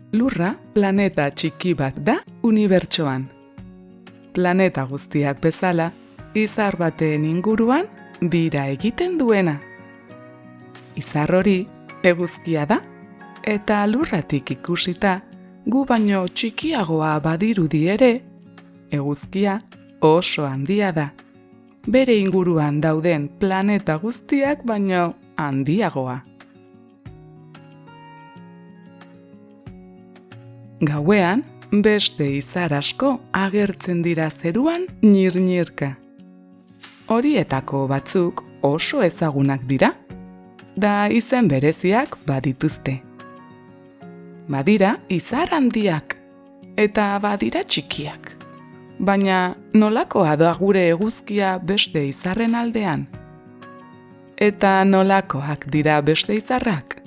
Lurra planeta txiki bat da unibertsoan. Planeta guztiak bezala, izar baten inguruan bira egiten duena. Izar hori eguzkia da, eta lurratik ikusita gu baino txikiagoa badirudi ere, eguzkia oso handia da. Bere inguruan dauden planeta guztiak baino handiagoa. Gauean, beste izar asko agertzen dira zeruan ñir-ñirka. Horietako batzuk oso ezagunak dira, da izen bereziak badituzte. Badira izar handiak, eta badira txikiak. Baina nolakoa da gure eguzkia beste izarren aldean? Eta nolakoak dira beste izarrak?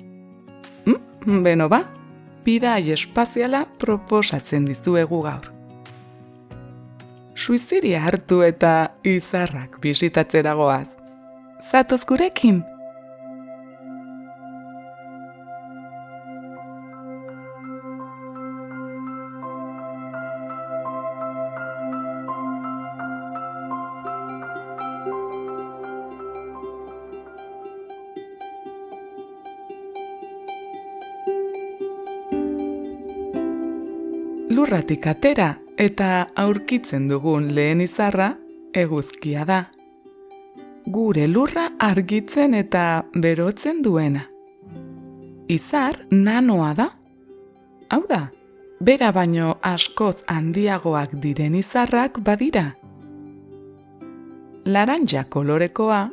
Beno ba, bidai espaziala proposatzen dizuegu gaur. Suiziria hartu eta izarrak bisitatzera goaz. Zatoz gurekin? Lurratik atera eta aurkitzen dugun lehen izarra eguzkia da. Gure lurra argitzen eta berotzen duena. Izar nanoa da. Hau da, bera baino askoz handiagoak diren izarrak badira. Laranja kolorekoa,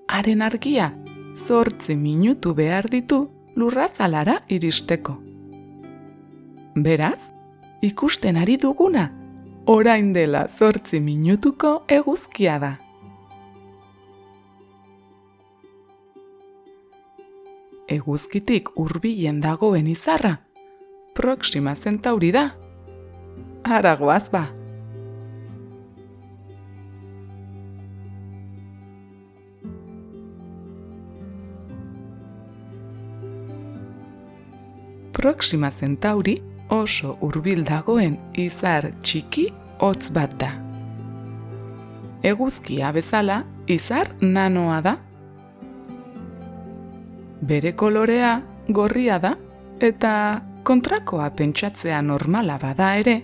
haren argia, 8 minutu behar ditu lurrazalara iristeko. Beraz, ikusten ari duguna, orain dela 8 minutuko eguzkia da. Eguzkitik hurbilen dagoen izarra, Proxima Centauri da. Hara goaz ba. Proxima Centauri oso hurbil dagoen izar txiki hotz bat da. Eguzkia bezala izar nanoa da. Bere kolorea gorria da eta kontrakoa pentsatzea normala bada ere,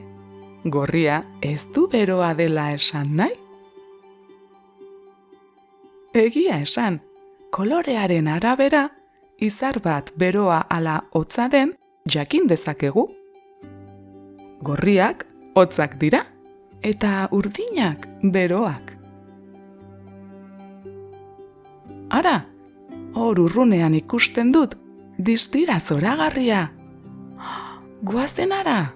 gorria ez du beroa dela esan nahi? Egia esan, kolorearen arabera, izar bat beroa ala hotza den jakin dezakegu. Gorriak hotzak dira, eta urdinak beroak. Ara, hor urrunean ikusten dut, distira zoragarria. Goazen ara!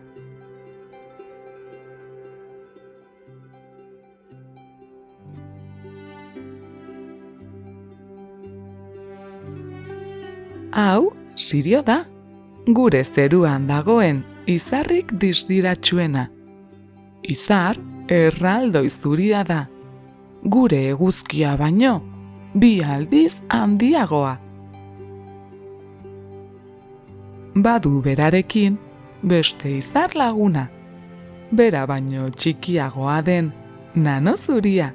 Hau, Sirio da, gure zeruan dagoen izarrik disdiratsuena. Izar erraldoi zuria da. Gure eguzkia baino, 2 aldiz handiagoa. Badu berarekin beste izar laguna. Bera baino txikiagoa den nano zuria.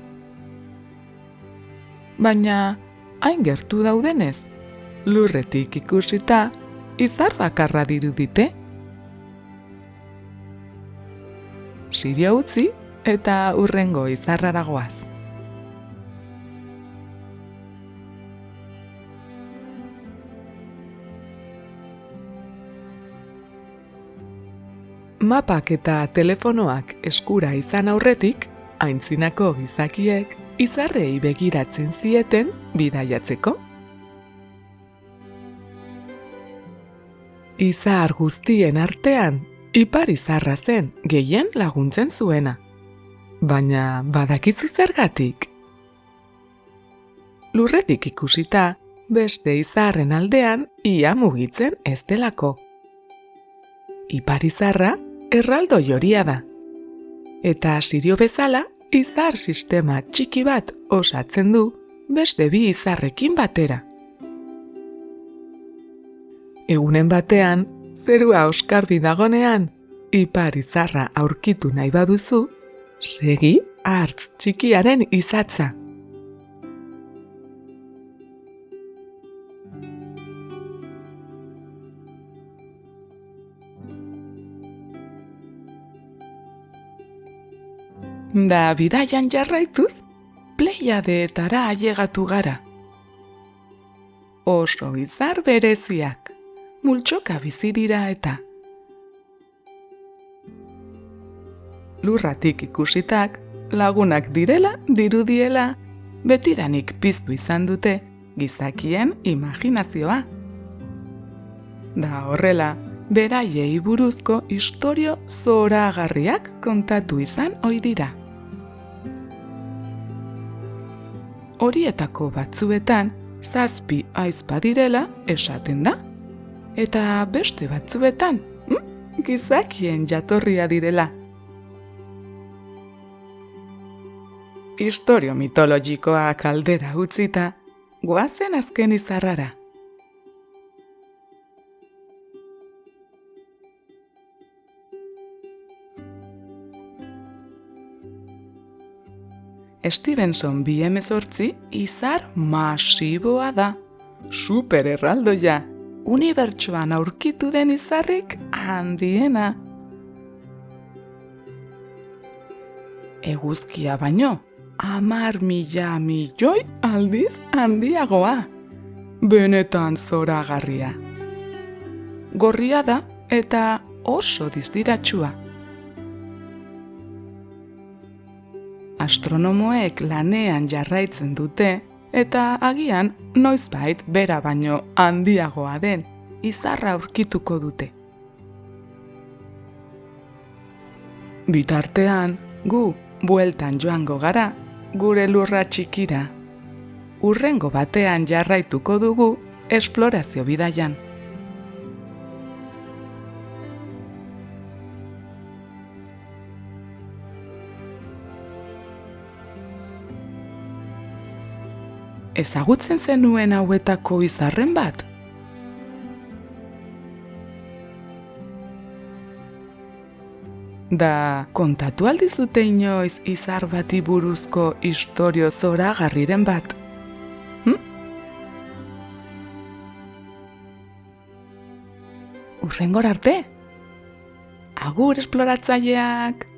Baina hain gertu daudenez, lurretik ikusita izar bakarra dirudite. Sirio utzi eta hurrengo izarrara goaz. Mapak eta telefonoak eskura izan aurretik, aintzinako gizakiek izarrei begiratzen zieten bidaiatzeko. Izar guztien artean, ipar izarra zen gehien laguntzen zuena. Baina badakizu zergatik? Lurretik ikusita, beste izarren aldean ia mugitzen ez delako. Ipar izarra erraldoi horia da. Eta Sirio bezala, izar sistema txiki bat osatzen du beste 2 izarrekin batera. Egunen batean, zerua oskarbi dagonean, ipar izarra aurkitu nahi baduzu, segi hartz txikiaren izatza. Da bidaian jarraituz, Pleiadeetara ailegatu gara. Oso izar bereziak, multzoka bizi dira eta. Lurratik ikusitak, lagunak direla, dirudiela, betidanik piztu izan dute gizakien imaginazioa. Da horrela, beraiei buruzko istorio zoragarriak kontatu izan ohi dira. Horietako batzuetan, 7 ahizpa direla esaten da, eta beste batzuetan, gizakien jatorria direla. Istorio mitologikoak aldera utzita, goazen azken izarrara. Stevenson 2018 izar masiboa da, super erraldoia, unibertsoan aurkitu den izarrik handiena. Eguzkia baino, 10.000 milioi aldiz handiagoa. Benetan zoragarria. Gorria da eta oso distiratsua. Astronomoek lanean jarraitzen dute eta agian noizbait bera baino handiagoa den izarra aurkituko dute. Bitartean, gu bueltan joango gara gure lurra txikira. Hurrengo batean jarraituko dugu esplorazio bidaian. Ezagutzen zenuen hauetako izarren bat? Da, kontatu aldizute inoiz izar bati buruzko istorio zoragarriren bat? Hurrengor arte? Agur esploratzaileak!